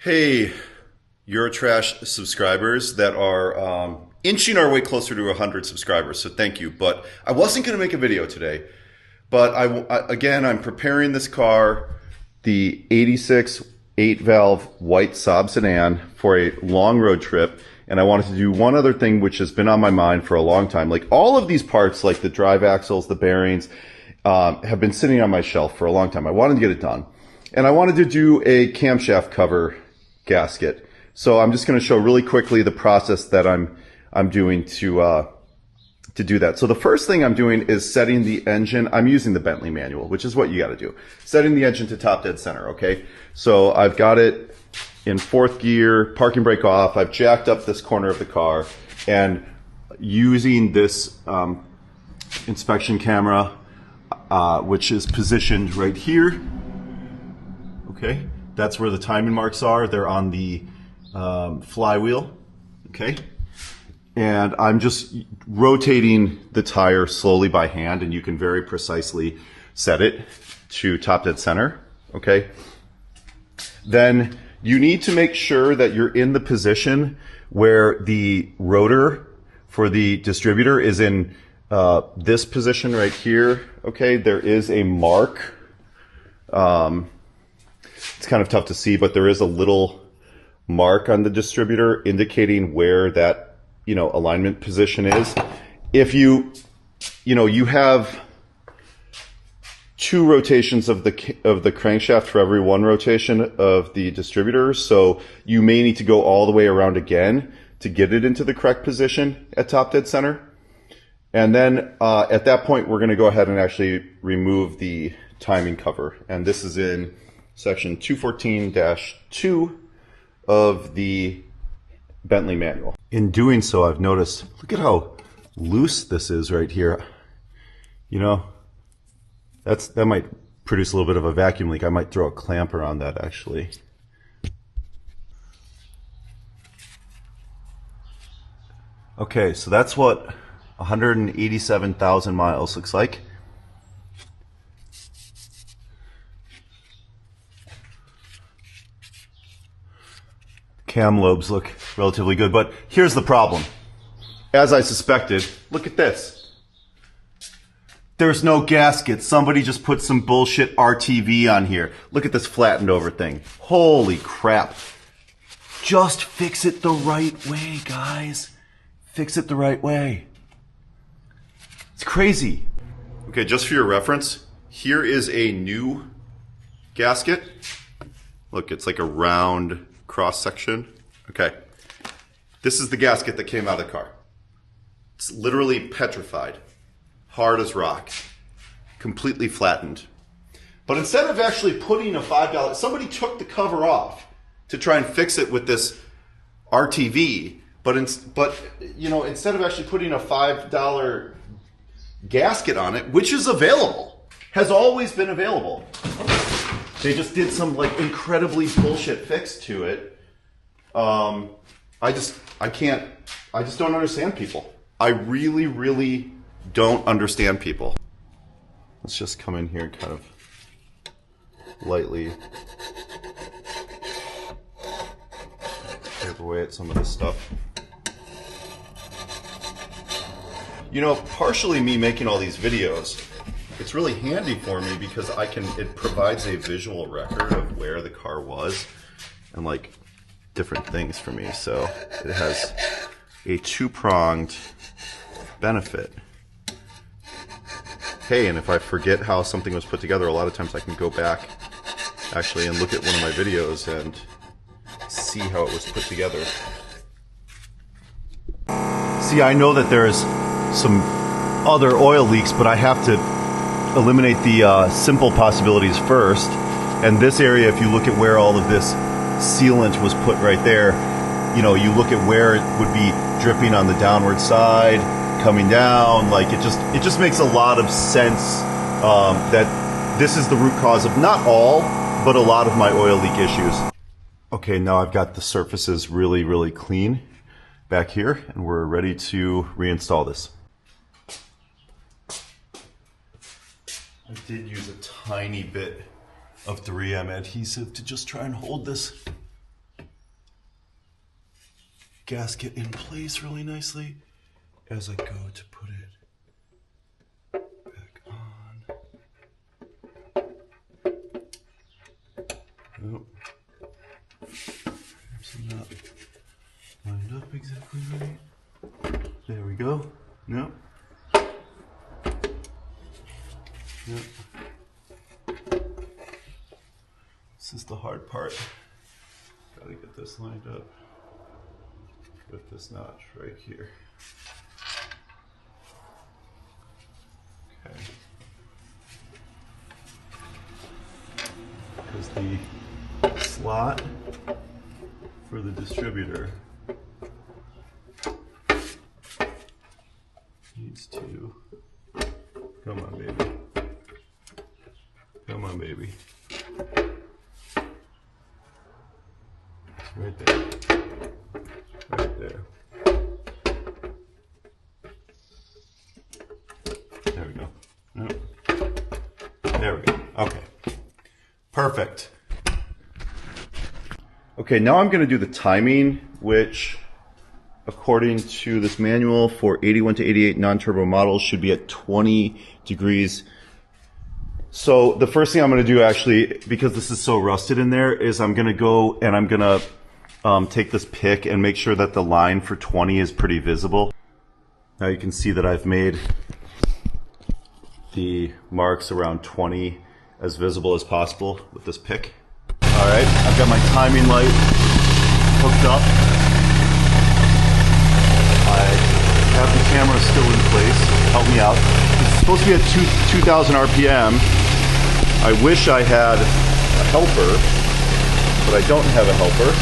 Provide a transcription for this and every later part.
Hey, Eurotrash subscribers that are inching our way closer to 100 subscribers, so thank you. But I wasn't going to make a video today, but again, I'm preparing this car, the 86 8-valve white Saab sedan, for a long road trip. And I wanted to do one other thing which has been on my mind for a long time. Like all of these parts, like the drive axles, the bearings, have been sitting on my shelf for a long time. I wanted to get it done. And I wanted to do a camshaft cover gasket. So I'm just going to show really quickly the process that I'm doing to do that. So the first thing I'm doing is setting the engine. I'm using the Bentley manual, which is what you got to do. Setting the engine to top dead center, okay? So I've got it in fourth gear, parking brake off. I've jacked up this corner of the car, and using this inspection camera, which is positioned right here, okay? That's where the timing marks are. They're on the flywheel, okay? And I'm just rotating the tire slowly by hand, and you can very precisely set it to top dead center, okay? Then you need to make sure that you're in the position where the rotor for the distributor is in this position right here, okay? There is a mark. It's kind of tough to see, but there is a little mark on the distributor indicating where that, alignment position is. If you have two rotations of the crankshaft for every one rotation of the distributor, so you may need to go all the way around again to get it into the correct position at top dead center. And then at that point, we're going to go ahead and actually remove the timing cover. And this is in section 214-2 of the Bentley manual. In doing so, I've noticed, look at how loose this is right here. That might produce a little bit of a vacuum leak. I might throw a clamp around that actually. Okay, so that's what 187,000 miles looks like. Cam lobes look relatively good, but here's the problem. As I suspected, look at this. There's no gasket. Somebody just put some bullshit RTV on here. Look at this flattened over thing. Holy crap. Just fix it the right way, guys. Fix it the right way. It's crazy. Okay, just for your reference, here is a new gasket. Look, it's like a round cross section. Okay, this is the gasket that came out of the car. It's literally petrified, hard as rock, completely flattened. But instead of actually putting a $5, somebody took the cover off to try and fix it with this RTV. But instead of actually putting a $5 gasket on it, which is available, has always been available, they just did some incredibly bullshit fix to it. I just don't understand people. I really, really don't understand people. Let's just come in here and kind of lightly chip away at some of this stuff. Partially me making all these videos, it's really handy for me because it provides a visual record of where the car was and different things for me. So it has a two-pronged benefit. Hey, and if I forget how something was put together, a lot of times I can go back actually and look at one of my videos and see how it was put together. See, I know that there's some other oil leaks, but I have to eliminate the simple possibilities first. And this area, if you look at where all of this sealant was put right there, you look at where it would be dripping on the downward side, coming down, it just makes a lot of sense that this is the root cause of not all, but a lot of my oil leak issues. Okay, now I've got the surfaces really, really clean back here, and we're ready to reinstall this. I did use a tiny bit of 3M adhesive to just try and hold this gasket in place really nicely as I go to put it back on. Oh. Perhaps I'm not lined up exactly right. There we go. No. Yep. This is the hard part. Gotta get this lined up with this notch right here. Okay. Because the slot for the distributor needs to, come on baby, come on baby, right there, right there, there we go, there we go, okay, perfect. Okay, now I'm going to do the timing, which according to this manual for 81 to 88 non-turbo models should be at 20 degrees. So the first thing I'm going to do, actually, because this is so rusted in there, is I'm going to go and I'm going to take this pick and make sure that the line for 20 is pretty visible. Now you can see that I've made the marks around 20 as visible as possible with this pick. All right, I've got my timing light hooked up. I have the camera still in place. Help me out. It's supposed to be at 2,000 RPM. I wish I had a helper, but I don't have a helper.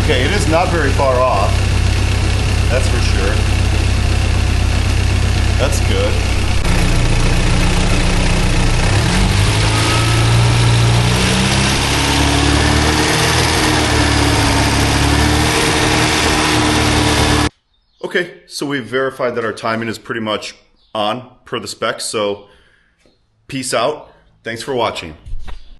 Okay, it is not very far off, that's for sure. That's good. Okay, so we've verified that our timing is pretty much on per the specs, so peace out. Thanks for watching.